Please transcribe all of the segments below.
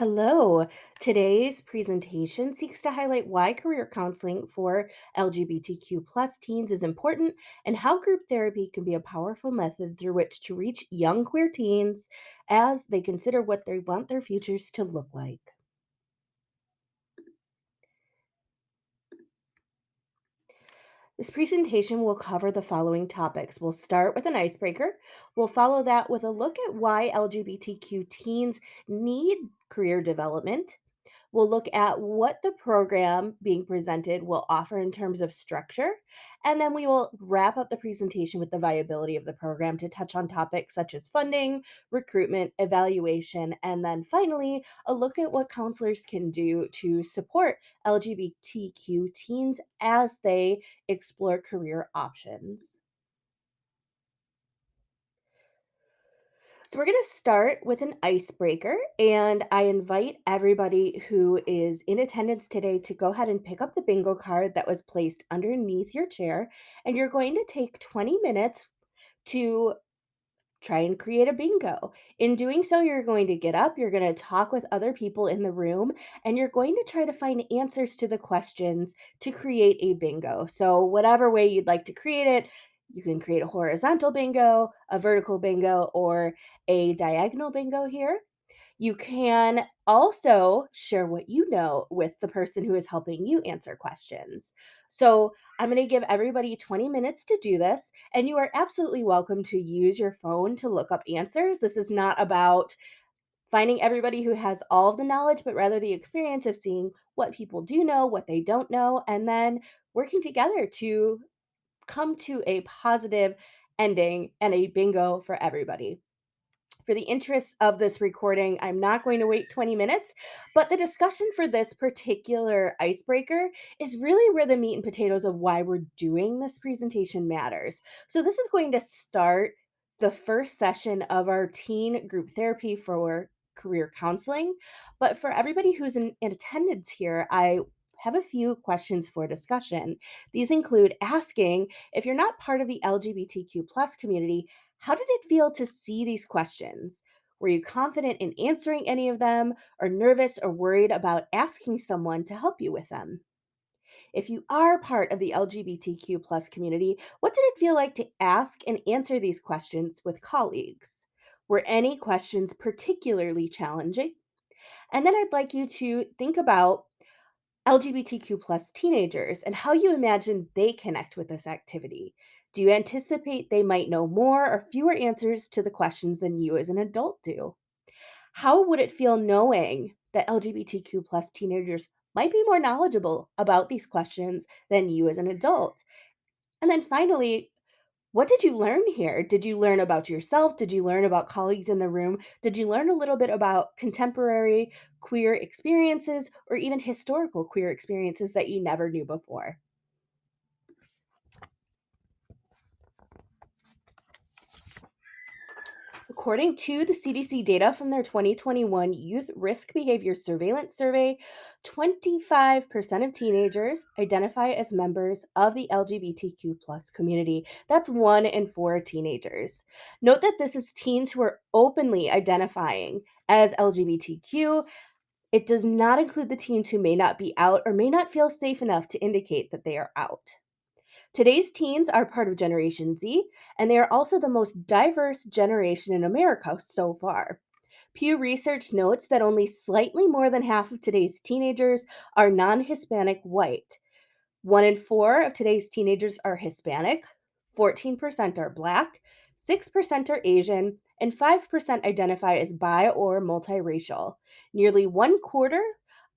Hello. Today's presentation seeks to highlight why career counseling for LGBTQ plus teens is important and how group therapy can be a powerful method through which to reach young queer teens as they consider what they want their futures to look like. This presentation will cover the following topics. We'll start with an icebreaker. We'll follow that with a look at why LGBTQ teens need career development. We'll look at what the program being presented will offer in terms of structure, and then we will wrap up the presentation with the viability of the program to touch on topics such as funding, recruitment, evaluation, and then finally, a look at what counselors can do to support LGBTQ teens as they explore career options. So, we're going to start with an icebreaker, and I invite everybody who is in attendance today to go ahead and pick up the bingo card that was placed underneath your chair. And you're going to take 20 minutes to try and create a bingo. In doing so, you're going to get up, you're going to talk with other people in the room, and you're going to try to find answers to the questions to create a bingo. So, whatever way you'd like to create it, you can create a horizontal bingo, a vertical bingo, or a diagonal bingo here. You can also share what you know with the person who is helping you answer questions. So, I'm going to give everybody 20 minutes to do this, and you are absolutely welcome to use your phone to look up answers. This is not about finding everybody who has all of the knowledge, but rather the experience of seeing what people do know, what they don't know, and then working together to come to a positive ending and a bingo for everybody. For the interests of this recording, I'm not going to wait 20 minutes, but the discussion for this particular icebreaker is really where the meat and potatoes of why we're doing this presentation matters. So, this is going to start the first session of our teen group therapy for career counseling. But for everybody who's in attendance here, I have a few questions for discussion. These include asking if you're not part of the LGBTQ plus community, how did it feel to see these questions? Were you confident in answering any of them, or nervous or worried about asking someone to help you with them? If you are part of the LGBTQ plus community, what did it feel like to ask and answer these questions with colleagues? Were any questions particularly challenging? And then I'd like you to think about LGBTQ plus teenagers and how you imagine they connect with this activity. Do you anticipate they might know more or fewer answers to the questions than you as an adult do? How would it feel knowing that LGBTQ plus teenagers might be more knowledgeable about these questions than you as an adult? And then finally, what did you learn here? Did you learn about yourself? Did you learn about colleagues in the room? Did you learn a little bit about contemporary queer experiences or even historical queer experiences that you never knew before? According to the CDC data from their 2021 Youth Risk Behavior Surveillance Survey, 25% of teenagers identify as members of the LGBTQ plus community. That's 1 in 4 teenagers. Note that this is teens who are openly identifying as LGBTQ. It does not include the teens who may not be out or may not feel safe enough to indicate that they are out. Today's teens are part of Generation Z, and they are also the most diverse generation in America so far. Pew Research notes that only slightly more than half of today's teenagers are non Hispanic white. 1 in 4 of today's teenagers are Hispanic, 14% are Black, 6% are Asian, and 5% identify as bi or multiracial. Nearly 1/4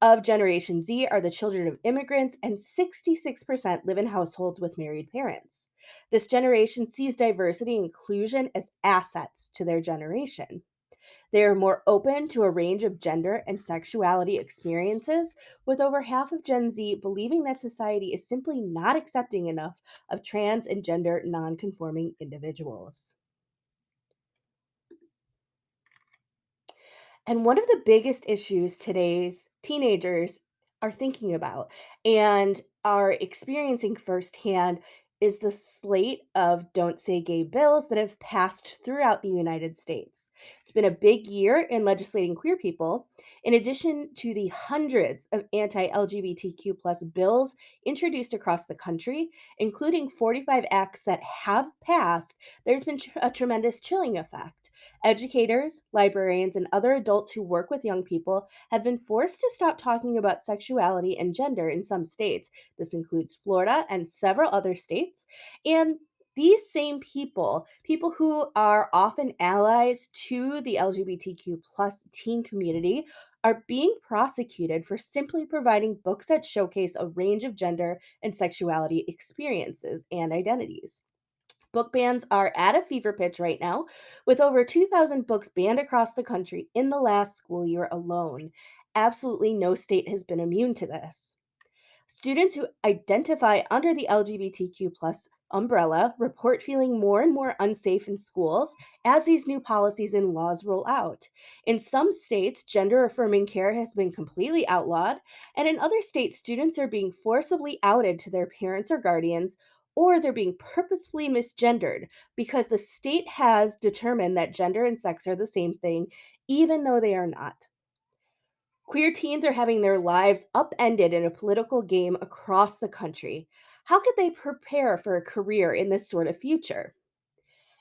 of Generation Z are the children of immigrants, and 66% live in households with married parents. This generation sees diversity and inclusion as assets to their generation. They are more open to a range of gender and sexuality experiences, with over half of Gen Z believing that society is simply not accepting enough of trans and gender nonconforming individuals. And one of the biggest issues today's teenagers are thinking about and are experiencing firsthand is the slate of Don't Say Gay bills that have passed throughout the United States. It's been a big year in legislating queer people. In addition to the hundreds of anti LGBTQ plus bills introduced across the country, including 45 acts that have passed, there's been a tremendous chilling effect. Educators, librarians, and other adults who work with young people have been forced to stop talking about sexuality and gender in some states. This includes Florida and several other states. And these same people, people who are often allies to the LGBTQ plus teen community, are being prosecuted for simply providing books that showcase a range of gender and sexuality experiences and identities. Book bans are at a fever pitch right now, with over 2,000 books banned across the country in the last school year alone. Absolutely no state has been immune to this. Students who identify under the LGBTQ plus umbrella report feeling more and more unsafe in schools as these new policies and laws roll out. In some states, gender affirming care has been completely outlawed, and in other states, students are being forcibly outed to their parents or guardians, or they're being purposefully misgendered because the state has determined that gender and sex are the same thing, even though they are not. Queer teens are having their lives upended in a political game across the country. How could they prepare for a career in this sort of future?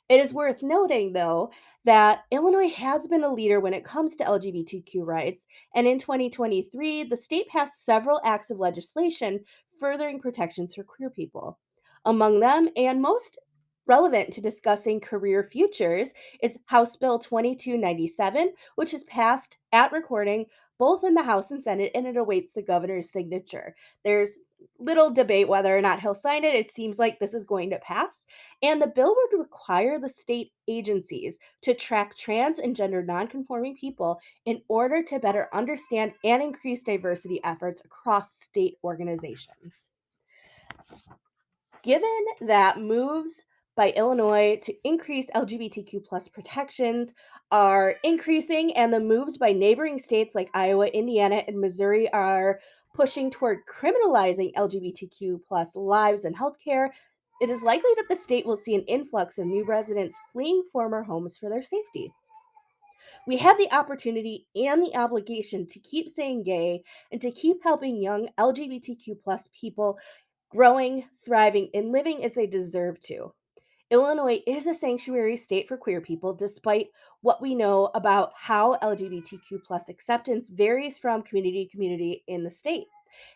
It is worth noting, though, that Illinois has been a leader when it comes to LGBTQ rights, and in 2023, the state passed several acts of legislation furthering protections for queer people. Among them, and most relevant to discussing career futures, is House Bill 2297, which is passed at recording both in the House and Senate, and it awaits the governor's signature. There's little debate whether or not he'll sign it. It seems like this is going to pass. And the bill would require the state agencies to track trans and gender nonconforming people in order to better understand and increase diversity efforts across state organizations. Given that moves by Illinois to increase LGBTQ plus protections are increasing, and the moves by neighboring states like Iowa, Indiana, and Missouri are pushing toward criminalizing LGBTQ plus lives and healthcare, it is likely that the state will see an influx of new residents fleeing former homes for their safety. We have the opportunity and the obligation to keep saying gay and to keep helping young LGBTQ plus people growing, thriving, and living as they deserve to. Illinois is a sanctuary state for queer people, despite what we know about how LGBTQ plus acceptance varies from community to community in the state.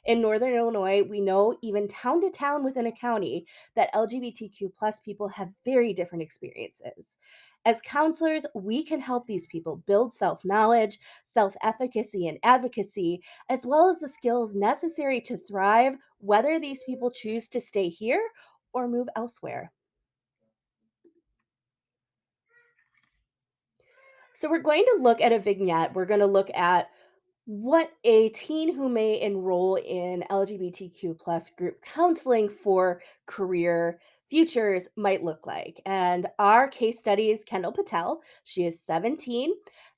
In Northern Illinois, we know even town to town within a county that LGBTQ plus people have very different experiences. As counselors, we can help these people build self knowledge, self efficacy, and advocacy, as well as the skills necessary to thrive, whether these people choose to stay here or move elsewhere. So we're going to look at a vignette. We're going to look at what a teen who may enroll in LGBTQ plus group counseling for career futures might look like. And our case study is Kendall Patel. She is 17.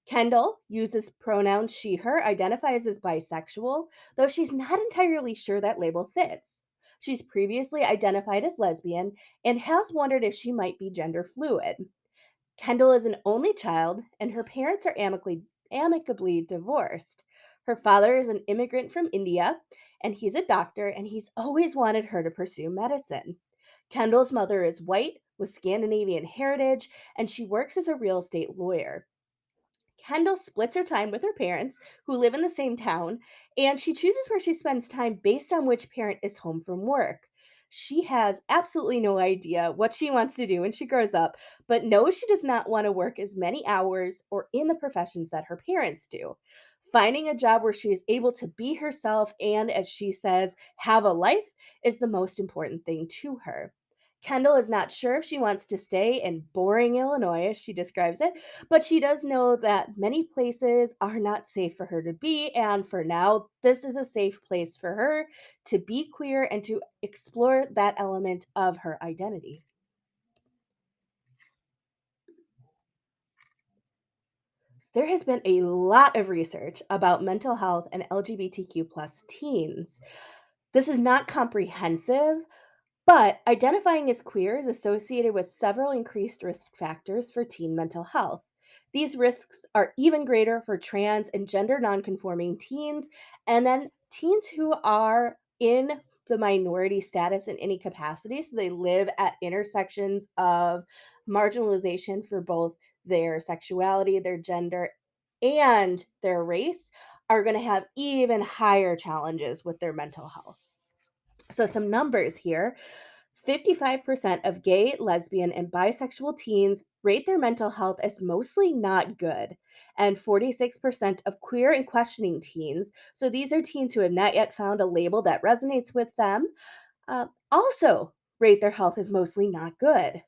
Kendall uses pronouns she, her, identifies as bisexual, though she's not entirely sure that label fits. She's previously identified as lesbian and has wondered if she might be gender fluid. Kendall is an only child, and her parents are amicably divorced. Her father is an immigrant from India, and he's a doctor, and he's always wanted her to pursue medicine. Kendall's mother is white with Scandinavian heritage, and she works as a real estate lawyer. Kendall splits her time with her parents, who live in the same town, and she chooses where she spends time based on which parent is home from work. She has absolutely no idea what she wants to do when she grows up, but knows she does not want to work as many hours or in the professions that her parents do. Finding a job where she is able to be herself and, as she says, have a life is the most important thing to her. Kendall is not sure if she wants to stay in boring Illinois, as she describes it, but she does know that many places are not safe for her to be, and for now, this is a safe place for her to be queer and to explore that element of her identity. So there has been a lot of research about mental health and LGBTQ plus teens. This is not comprehensive, but identifying as queer is associated with several increased risk factors for teen mental health. These risks are even greater for trans and gender nonconforming teens, and then teens who are in the minority status in any capacity. So they live at intersections of marginalization for both their sexuality, their gender, and their race are going to have even higher challenges with their mental health. So, some numbers here: 55% of gay, lesbian, and bisexual teens rate their mental health as mostly not good. And 46% of queer and questioning teens, so these are teens who have not yet found a label that resonates with them, also rate their health as mostly not good.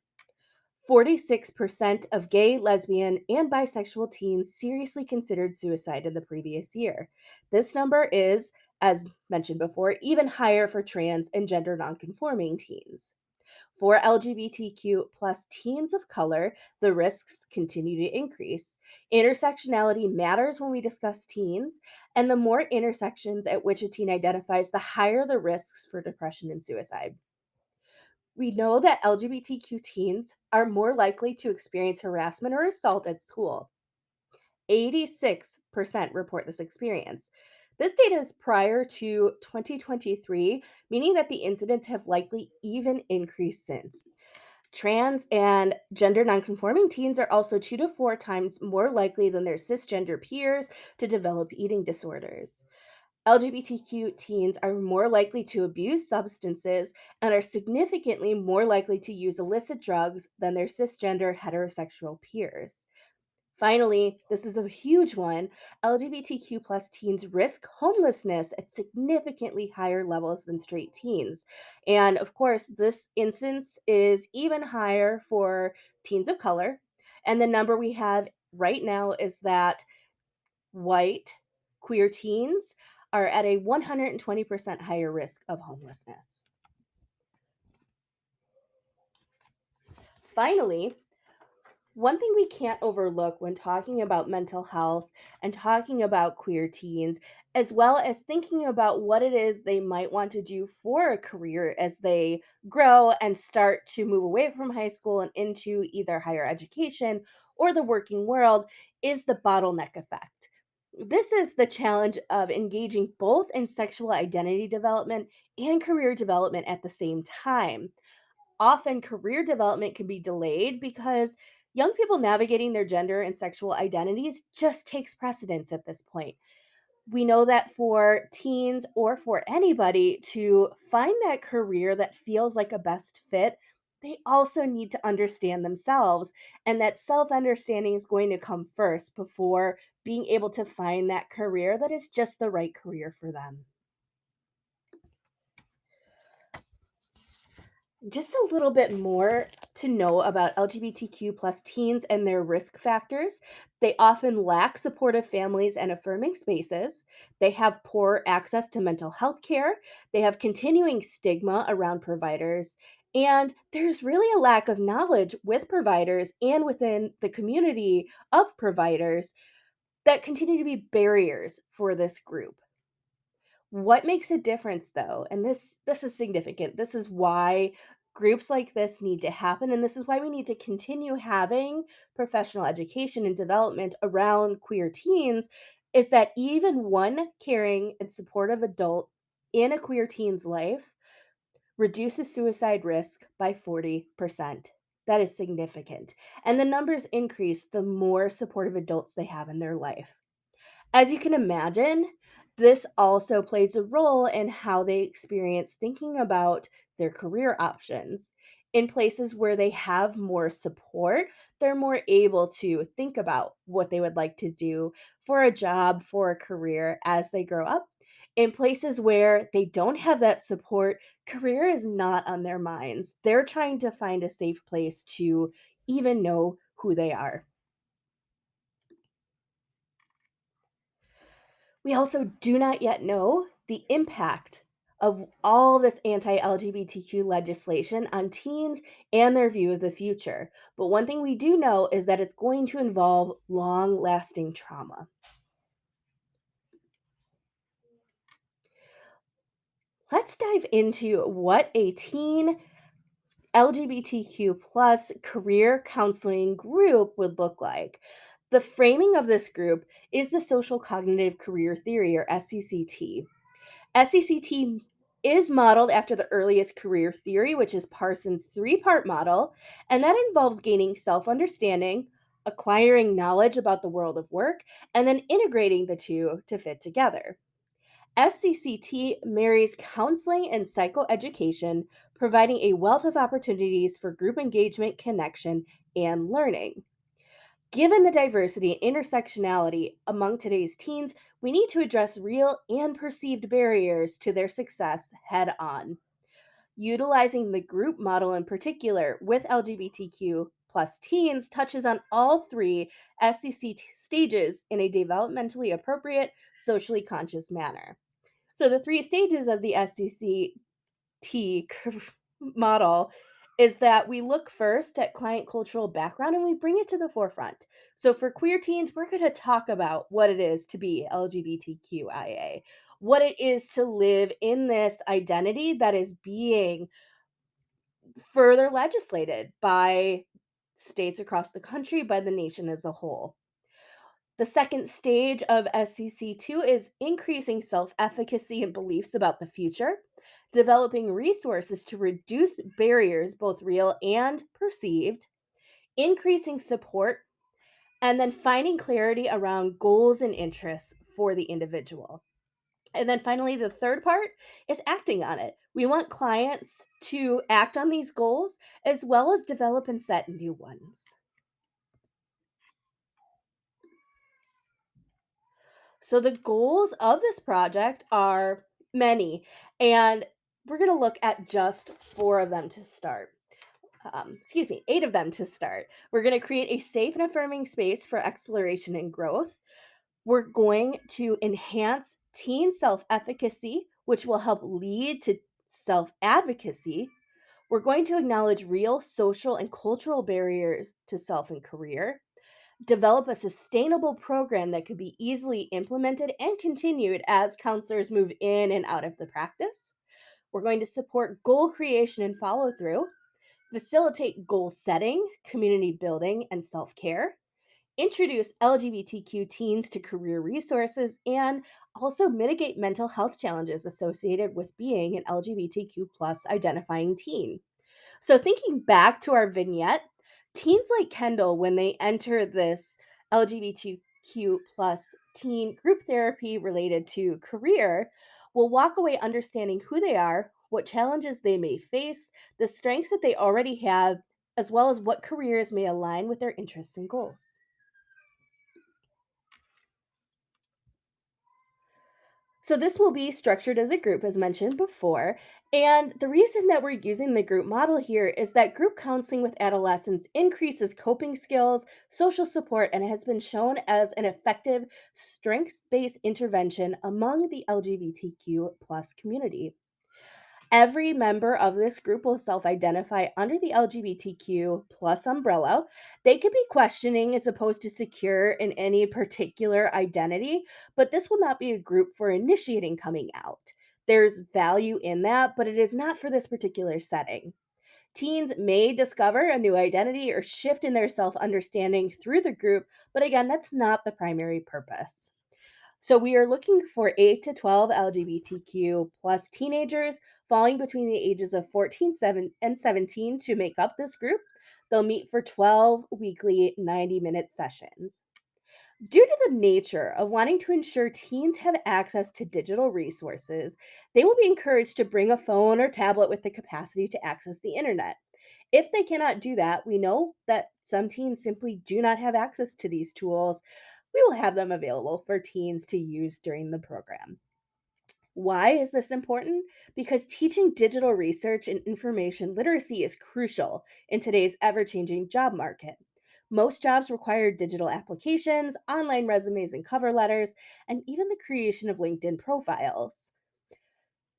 46% of gay, lesbian, and bisexual teens seriously considered suicide in the previous year. This number is, as mentioned before, even higher for trans and gender nonconforming teens. For LGBTQ plus teens of color, the risks continue to increase. Intersectionality matters when we discuss teens, and the more intersections at which a teen identifies, the higher the risks for depression and suicide. We know that LGBTQ teens are more likely to experience harassment or assault at school. 86% report this experience. This data is prior to 2023, meaning that the incidents have likely even increased since. Trans and gender nonconforming teens are also 2 to 4 times more likely than their cisgender peers to develop eating disorders. LGBTQ teens are more likely to abuse substances and are significantly more likely to use illicit drugs than their cisgender heterosexual peers. Finally, this is a huge one. LGBTQ plus teens risk homelessness at significantly higher levels than straight teens. And of course, this instance is even higher for teens of color. And the number we have right now is that white queer teens are at a 120% higher risk of homelessness. Finally, one thing we can't overlook when talking about mental health and talking about queer teens, as well as thinking about what it is they might want to do for a career as they grow and start to move away from high school and into either higher education or the working world, is the bottleneck effect. This is the challenge of engaging both in sexual identity development and career development at the same time. Often career development can be delayed because young people navigating their gender and sexual identities just takes precedence at this point. We know that for teens or for anybody to find that career that feels like a best fit, they also need to understand themselves. And that self understanding is going to come first before being able to find that career that is just the right career for them. Just a little bit more to know about LGBTQ plus teens and their risk factors. They often lack supportive families and affirming spaces. They have poor access to mental health care. They have continuing stigma around providers. And there's really a lack of knowledge with providers and within the community of providers that continue to be barriers for this group. What makes a difference though, and this is significant. This is why groups like this need to happen, and this is why we need to continue having professional education and development around queer teens, is that even one caring and supportive adult in a queer teen's life reduces suicide risk by 40%. That is significant. And the numbers increase the more supportive adults they have in their life. As you can imagine, this also plays a role in how they experience thinking about their career options. In places where they have more support, they're more able to think about what they would like to do for a job, for a career as they grow up. In places where they don't have that support, career is not on their minds. They're trying to find a safe place to even know who they are. We also do not yet know the impact of all this anti LGBTQ legislation on teens and their view of the future. But one thing we do know is that it's going to involve long lasting trauma. Let's dive into what a teen LGBTQ plus career counseling group would look like. The framing of this group is the social cognitive career theory, or SCCT. SCCT is modeled after the earliest career theory, which is Parsons' three-part model, and that involves gaining self understanding, acquiring knowledge about the world of work, and then integrating the two to fit together. SCCT marries counseling and psychoeducation, providing a wealth of opportunities for group engagement, connection, and learning. Given the diversity and intersectionality among today's teens, we need to address real and perceived barriers to their success head on. Utilizing the group model in particular with LGBTQ plus teens touches on all three SCC stages in a developmentally appropriate, socially conscious manner. So the three stages of the SCCT model is that we look first at client cultural background and we bring it to the forefront. So for queer teens, we're going to talk about what it is to be LGBTQIA, what it is to live in this identity that is being further legislated by states across the country, by the nation as a whole. The second stage of SCC2 is increasing self efficacy and beliefs about the future, developing resources to reduce barriers, both real and perceived, increasing support, and then finding clarity around goals and interests for the individual. And then finally, the third part is acting on it. We want clients to act on these goals as well as develop and set new ones. So the goals of this project are many, and we're going to look at just four of them to start. Eight of them to start. We're going to create a safe and affirming space for exploration and growth. We're going to enhance teen self efficacy, which will help lead to self advocacy. We're going to acknowledge real social and cultural barriers to self and career, develop a sustainable program that could be easily implemented and continued as counselors move in and out of the practice. We're going to support goal creation and follow through, facilitate goal setting, community building, and self care, introduce LGBTQ teens to career resources, and also mitigate mental health challenges associated with being an LGBTQ plus identifying teen. So thinking back to our vignette, teens like Kendall, when they enter this LGBTQ plus teen group therapy related to career, will walk away understanding who they are, what challenges they may face, the strengths that they already have, as well as what careers may align with their interests and goals. So this will be structured as a group, as mentioned before. And the reason that we're using the group model here is that group counseling with adolescents increases coping skills, social support, and has been shown as an effective strengths-based intervention among the LGBTQ plus community. Every member of this group will self identify under the LGBTQ plus umbrella. They could be questioning as opposed to secure in any particular identity, but this will not be a group for initiating coming out. There's value in that, but it is not for this particular setting. Teens may discover a new identity or shift in their self understanding through the group, but again, that's not the primary purpose. So we are looking for 8 to 12 LGBTQ plus teenagers falling between the ages of 14 and 17 to make up this group. They'll meet for 12 weekly 90-minute sessions. Due to the nature of wanting to ensure teens have access to digital resources, they will be encouraged to bring a phone or tablet with the capacity to access the internet. If they cannot do that, we know that some teens simply do not have access to these tools. We will have them available for teens to use during the program. Why is this important? Because teaching digital research and information literacy is crucial in today's ever changing job market. Most jobs require digital applications, online resumes and cover letters, and even the creation of LinkedIn profiles.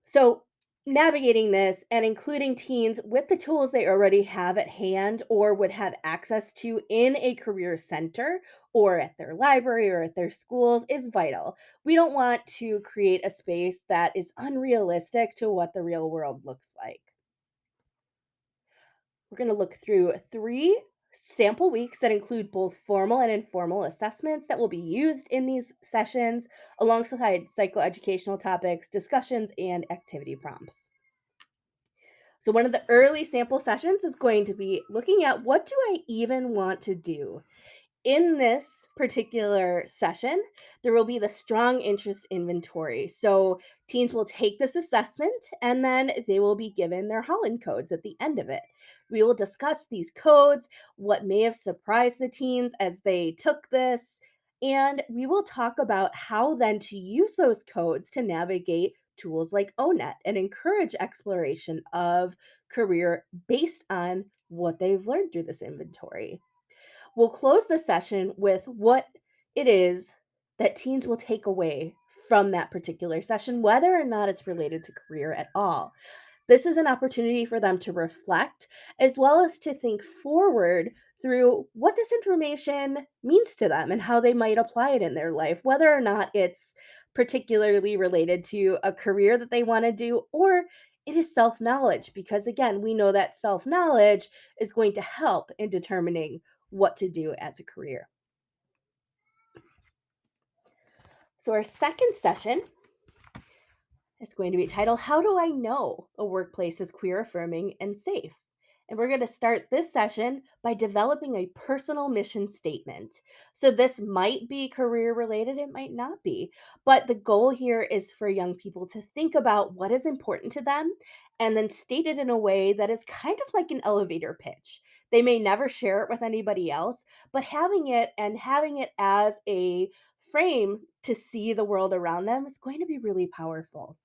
So, navigating this and including teens with the tools they already have at hand or would have access to in a career center or at their library or at their schools is vital. We don't want to create a space that is unrealistic to what the real world looks like. We're going to look through three sample weeks that include both formal and informal assessments that will be used in these sessions, alongside psychoeducational topics, discussions, and activity prompts. So, one of the early sample sessions is going to be looking at what do I even want to do? In this particular session, there will be the strong interest inventory. So teens will take this assessment and then they will be given their Holland codes at the end of it. We will discuss these codes, what may have surprised the teens as they took this, and we will talk about how then to use those codes to navigate tools like ONET and encourage exploration of career based on what they've learned through this inventory. We'll close the session with what it is that teens will take away from that particular session, whether or not it's related to career at all. This is an opportunity for them to reflect as well as to think forward through what this information means to them and how they might apply it in their life, whether or not it's particularly related to a career that they want to do or it is self knowledge. Because again, we know that self knowledge is going to help in determining what to do as a career. So, our second session is going to be titled How Do I Know a Workplace is Queer Affirming and Safe? And we're going to start this session by developing a personal mission statement. So, this might be career related, it might not be. But the goal here is for young people to think about what is important to them and then state it in a way that is kind of like an elevator pitch. They may never share it with anybody else, but having it as a frame to see the world around them is going to be really powerful.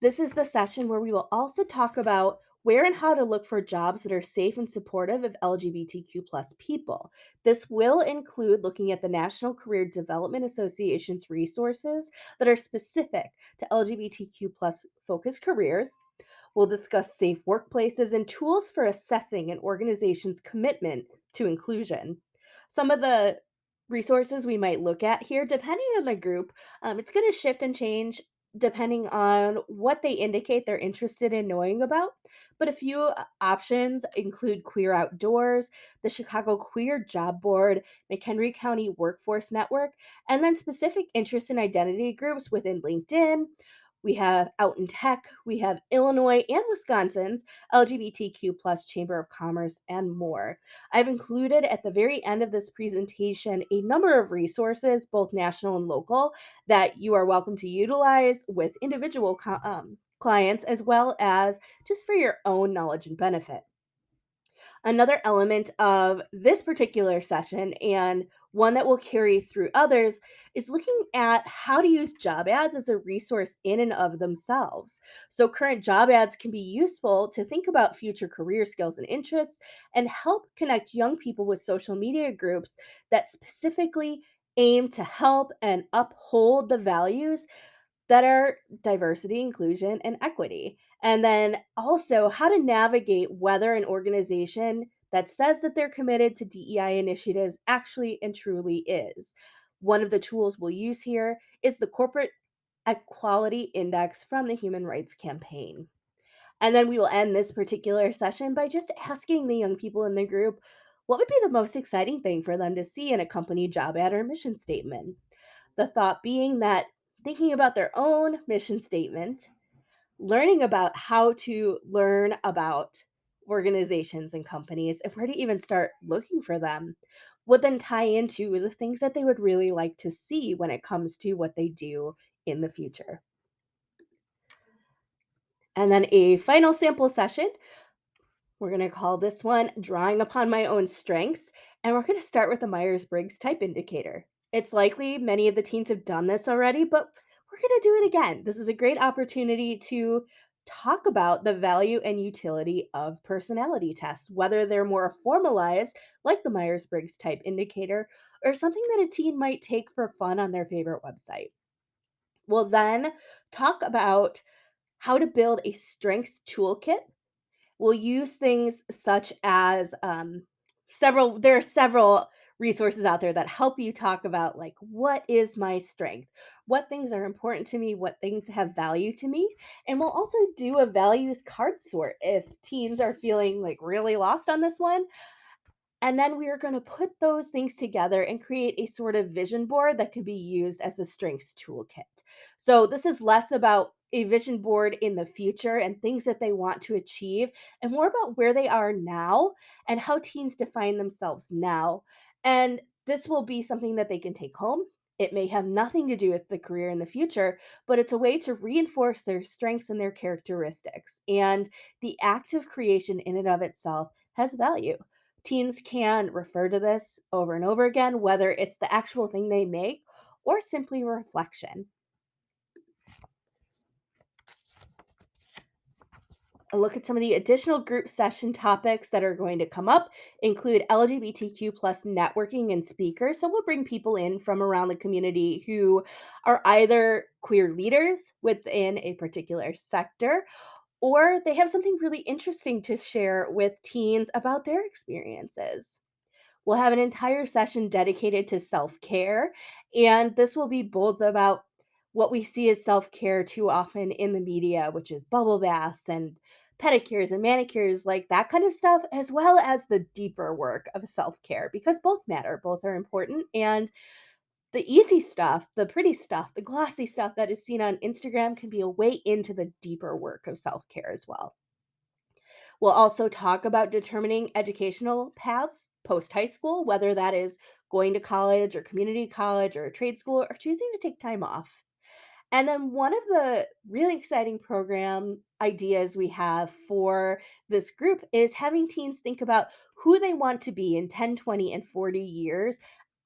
This is the session where we will also talk about where and how to look for jobs that are safe and supportive of LGBTQ plus people. This will include looking at the National Career Development Association's resources that are specific to LGBTQ plus focused careers. We'll discuss safe workplaces and tools for assessing an organization's commitment to inclusion. Some of the resources we might look at here, depending on the group, it's going to shift and change depending on what they indicate they're interested in knowing about. But a few options include Queer Outdoors, the Chicago Queer Job Board, McHenry County Workforce Network, and then specific interest and identity groups within LinkedIn. We have Out in Tech, we have Illinois and Wisconsin's LGBTQ plus Chamber of Commerce, and more. I've included at the very end of this presentation a number of resources, both national and local, that you are welcome to utilize with individual clients as well as just for your own knowledge and benefit. Another element of this particular session, and one that will carry through others, is looking at how to use job ads as a resource in and of themselves. So, current job ads can be useful to think about future career skills and interests and help connect young people with social media groups that specifically aim to help and uphold the values that are diversity, inclusion, and equity. And then also how to navigate whether an organization that says that they're committed to DEI initiatives actually and truly is. One of the tools we'll use here is the Corporate Equality Index from the Human Rights Campaign. And then we will end this particular session by just asking the young people in the group what would be the most exciting thing for them to see in a company job ad or mission statement. The thought being that thinking about their own mission statement, learning about how to learn about organizations and companies and where to even start looking for them would then tie into the things that they would really like to see when it comes to what they do in the future. And then a final sample session. We're going to call this one Drawing Upon My Own Strengths. And we're going to start with the Myers Briggs Type Indicator. It's likely many of the teens have done this already, but we're going to do it again. This is a great opportunity to talk about the value and utility of personality tests, whether they're more formalized, like the Myers Briggs Type Indicator, or something that a teen might take for fun on their favorite website. We'll then talk about how to build a strengths toolkit. We'll use things such as there are several resources out there that help you talk about like what is my strength, what things are important to me, what things have value to me. And we'll also do a values card sort if teens are feeling like really lost on this one, and then we are going to put those things together and create a sort of vision board that can be used as a strengths toolkit. So, this is less about a vision board in the future and things that they want to achieve, and more about where they are now and how teens define themselves now. And this will be something that they can take home. It may have nothing to do with the career in the future, but it's a way to reinforce their strengths and their characteristics. And the act of creation in and of itself has value. Teens can refer to this over and over again, whether it's the actual thing they make or simply reflection. A look at some of the additional group session topics that are going to come up include LGBTQ plus networking and speakers. So we'll bring people in from around the community who are either queer leaders within a particular sector or they have something really interesting to share with teens about their experiences. We'll have an entire session dedicated to self care. And this will be both about what we see as self care too often in the media, which is bubble baths and pedicures and manicures, like that kind of stuff, as well as the deeper work of self care, because both matter, both are important. And the easy stuff, the pretty stuff, the glossy stuff that is seen on Instagram can be a way into the deeper work of self care as well. We'll also talk about determining educational paths post high school, whether that is going to college or community college or a trade school or choosing to take time off. And then one of the really exciting program ideas we have for this group is having teens think about who they want to be in 10, 20, and 40 years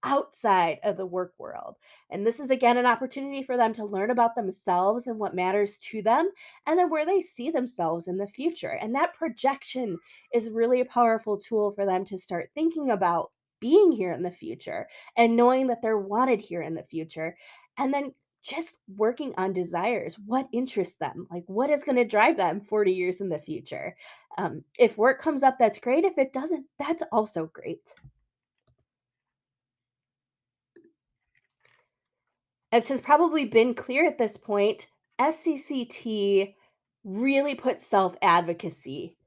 outside of the work world. And this is again an opportunity for them to learn about themselves and what matters to them, and then where they see themselves in the future. And that projection is really a powerful tool for them to start thinking about being here in the future and knowing that they're wanted here in the future. And then just working on desires, what interests them, like what is going to drive them 40 years in the future. If work comes up, that's great. If it doesn't, that's also great. As has probably been clear at this point, SCCT really puts self advocacy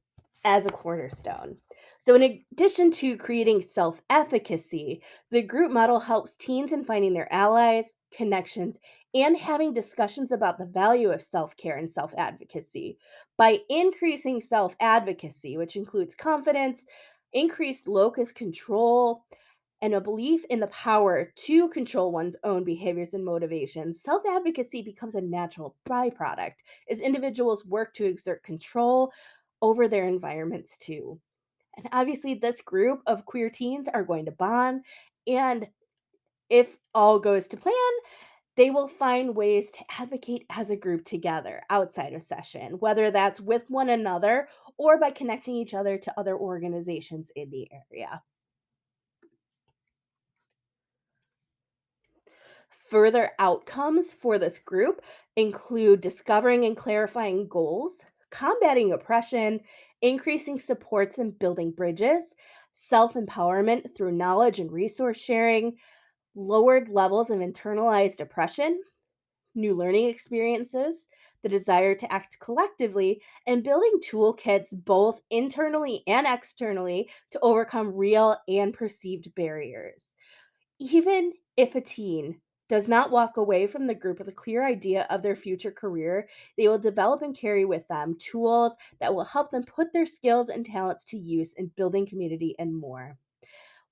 as a cornerstone. So, in addition to creating self efficacy, the group model helps teens in finding their allies, connections, and having discussions about the value of self care and self advocacy. By increasing self advocacy, which includes confidence, increased locus control, and a belief in the power to control one's own behaviors and motivations, self advocacy becomes a natural byproduct as individuals work to exert control over their environments too. And obviously, this group of queer teens are going to bond. And if all goes to plan, they will find ways to advocate as a group together outside of session, whether that's with one another or by connecting each other to other organizations in the area. Further outcomes for this group include discovering and clarifying goals, combating oppression, increasing supports and building bridges, self empowerment through knowledge and resource sharing, lowered levels of internalized oppression, new learning experiences, the desire to act collectively, and building toolkits both internally and externally to overcome real and perceived barriers. Even if a teen does not walk away from the group with a clear idea of their future career, they will develop and carry with them tools that will help them put their skills and talents to use in building community and more.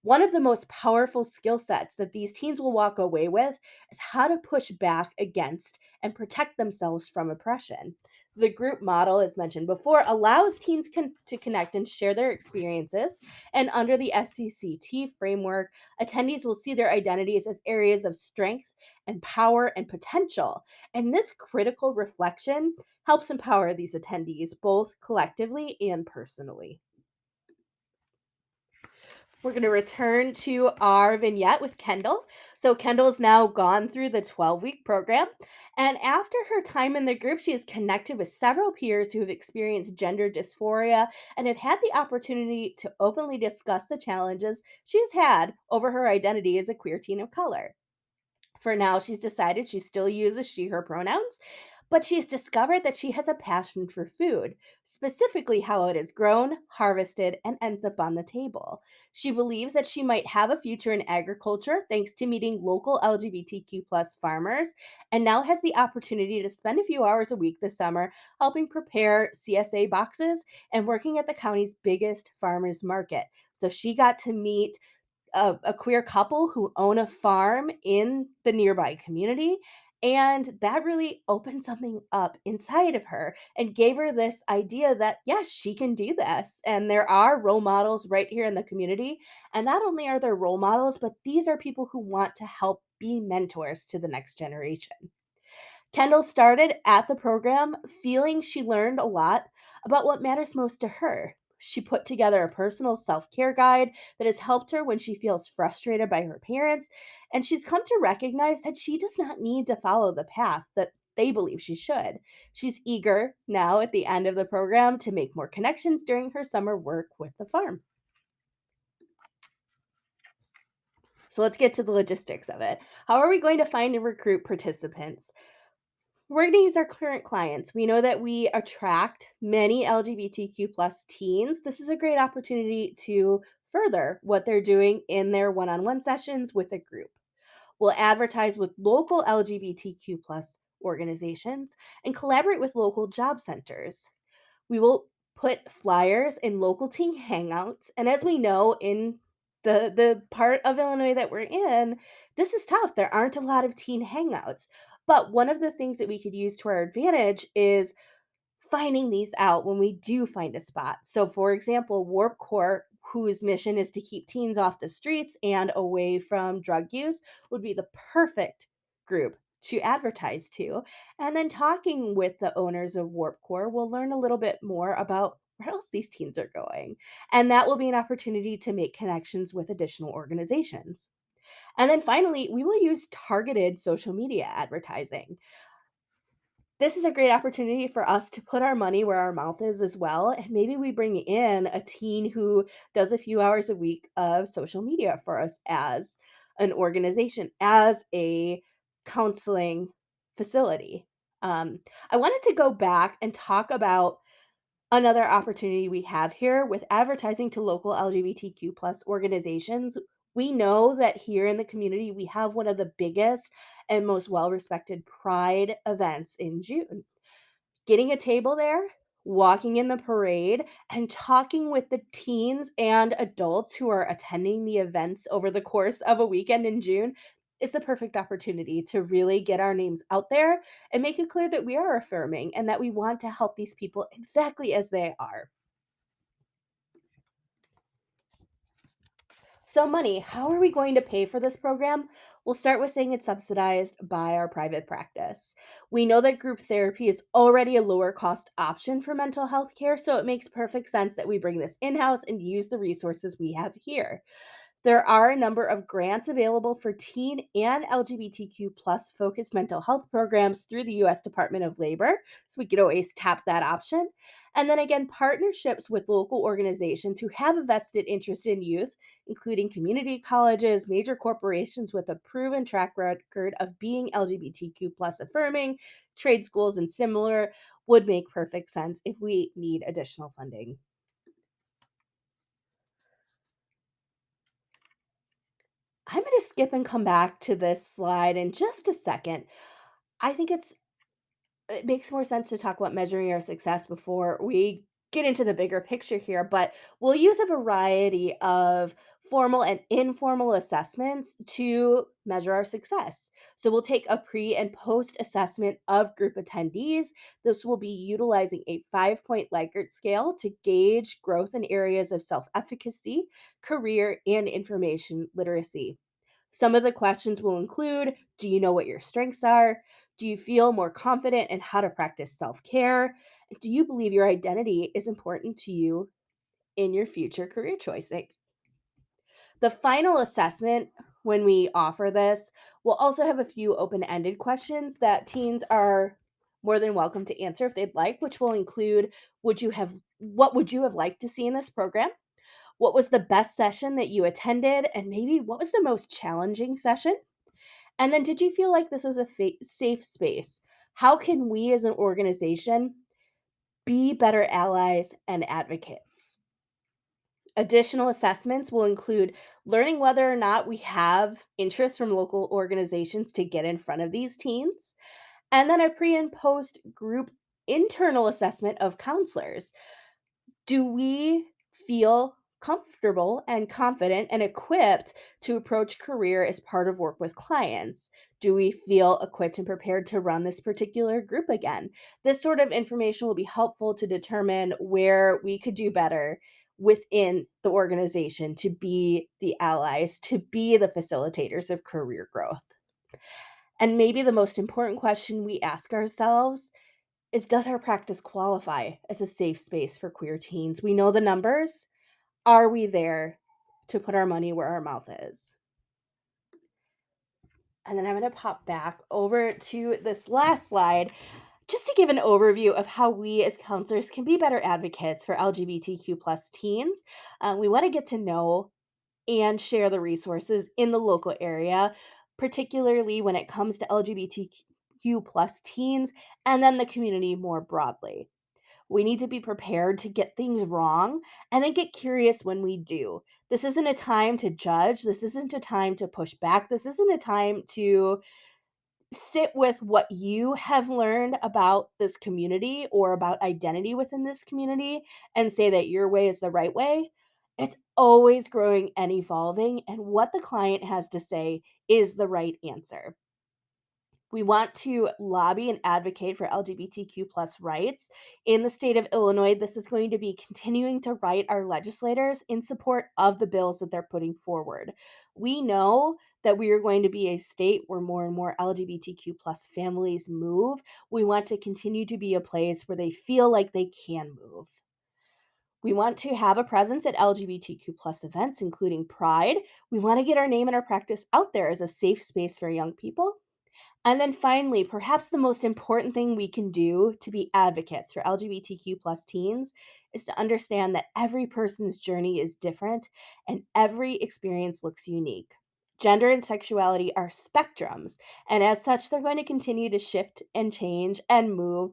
One of the most powerful skill sets that these teens will walk away with is how to push back against and protect themselves from oppression. The group model, as mentioned before, allows teens to connect and share their experiences. And under the SCCT framework, attendees will see their identities as areas of strength and power and potential. And this critical reflection helps empower these attendees both collectively and personally. We're going to return to our vignette with Kendall. So, Kendall's now gone through the 12-week program. And after her time in the group, she has connected with several peers who have experienced gender dysphoria and have had the opportunity to openly discuss the challenges she's had over her identity as a queer teen of color. For now, she's decided she still uses she, her pronouns, but she's discovered that she has a passion for food, specifically how it is grown, harvested, and ends up on the table. She believes that she might have a future in agriculture thanks to meeting local LGBTQ plus farmers, and now has the opportunity to spend a few hours a week this summer helping prepare CSA boxes and working at the county's biggest farmers market. So she got to meet a queer couple who own a farm in the nearby community. And that really opened something up inside of her and gave her this idea that, yes, she can do this. And there are role models right here in the community. And not only are there role models, but these are people who want to help be mentors to the next generation. Kendall started at the program feeling she learned a lot about what matters most to her. She put together a personal self care guide that has helped her when she feels frustrated by her parents, and she's come to recognize that she does not need to follow the path that they believe she should. She's eager now at the end of the program to make more connections during her summer work with the farm. So let's get to the logistics of it. How are we going to find and recruit participants? We're going to use our current clients. We know that we attract many LGBTQ plus teens. This is a great opportunity to further what they're doing in their one-on-one sessions with a group. We'll advertise with local LGBTQ plus organizations and collaborate with local job centers. We will put flyers in local teen hangouts. And as we know, in the part of Illinois that we're in, this is tough. There aren't a lot of teen hangouts. But one of the things that we could use to our advantage is finding these out when we do find a spot. So, for example, Warp Core, whose mission is to keep teens off the streets and away from drug use, would be the perfect group to advertise to. And then talking with the owners of Warp Core, we'll learn a little bit more about where else these teens are going. And that will be an opportunity to make connections with additional organizations. And then finally, we will use targeted social media advertising. This is a great opportunity for us to put our money where our mouth is as well. And maybe we bring in a teen who does a few hours a week of social media for us as an organization, as a counseling facility. Um, I wanted to go back and talk about another opportunity we have here with advertising to local LGBTQ plus organizations. We know that here in the community, we have one of the biggest and most well respected pride events in June. Getting a table there, walking in the parade, and talking with the teens and adults who are attending the events over the course of a weekend in June is the perfect opportunity to really get our names out there and make it clear that we are affirming and that we want to help these people exactly as they are. So, money, how are we going to pay for this program? We'll start with saying it's subsidized by our private practice. We know that group therapy is already a lower cost option for mental health care, so it makes perfect sense that we bring this in house and use the resources we have here. There are a number of grants available for teen and LGBTQ plus focused mental health programs through the US Department of Labor. So we could always tap that option. And then again, partnerships with local organizations who have a vested interest in youth, including community colleges, major corporations with a proven track record of being LGBTQ plus affirming, trade schools, and similar, would make perfect sense if we need additional funding. I'm going to skip and come back to this slide in just a second. I think it makes more sense to talk about measuring our success before we get into the bigger picture here, but we'll use a variety of formal and informal assessments to measure our success. So we'll take a pre and post assessment of group attendees. This will be utilizing a 5 point Likert scale to gauge growth in areas of self efficacy, career, and information literacy. Some of the questions will include: do you know what your strengths are? Do you feel more confident in how to practice self care? Do you believe your identity is important to you in your future career choices? The final assessment, when we offer this, will also have a few open ended questions that teens are more than welcome to answer if they'd like, which will include what would you have liked to see in this program? What was the best session that you attended? And maybe what was the most challenging session? And then, did you feel like this was a safe space? How can we as an organization be better allies and advocates? Additional assessments will include learning whether or not we have interest from local organizations to get in front of these teens, and then a pre and post group internal assessment of counselors. Do we feel comfortable and confident and equipped to approach career as part of work with clients? Do we feel equipped and prepared to run this particular group again? This sort of information will be helpful to determine where we could do better within the organization to be the allies, to be the facilitators of career growth. And maybe the most important question we ask ourselves is, does our practice qualify as a safe space for queer teens? We know the numbers. Are we there to put our money where our mouth is? And then I'm going to pop back over to this last slide just to give an overview of how we as counselors can be better advocates for LGBTQ plus teens. We want to get to know and share the resources in the local area, particularly when it comes to LGBTQ plus teens and then the community more broadly. We need to be prepared to get things wrong and then get curious when we do. This isn't a time to judge. This isn't a time to push back. This isn't a time to sit with what you have learned about this community or about identity within this community and say that your way is the right way. It's always growing and evolving, and what the client has to say is the right answer. We want to lobby and advocate for LGBTQ plus rights. In the state of Illinois, this is going to be continuing to write our legislators in support of the bills that they're putting forward. We know that we are going to be a state where more and more LGBTQ plus families move. We want to continue to be a place where they feel like they can move. We want to have a presence at LGBTQ plus events, including Pride. We want to get our name and our practice out there as a safe space for young people. And then finally, perhaps the most important thing we can do to be advocates for LGBTQ plus teens is to understand that every person's journey is different and every experience looks unique. Gender and sexuality are spectrums, and as such, they're going to continue to shift and change and move.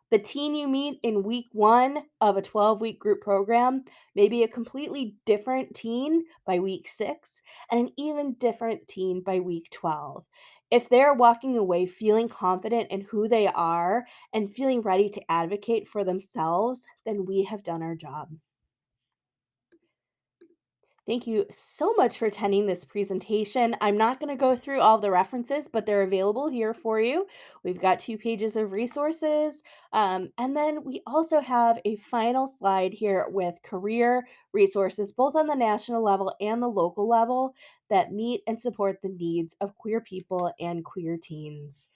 The teen you meet in week 1 of a 12-week group program may be a completely different teen by week 6 and an even different teen by week 12. If they're walking away feeling confident in who they are and feeling ready to advocate for themselves, then we have done our job. Thank you so much for attending this presentation. I'm not going to go through all the references, but they're available here for you. We've got 2 pages of resources. And then we also have a final slide here with career resources, both on the national level and the local level, that meet and support the needs of queer people and queer teens.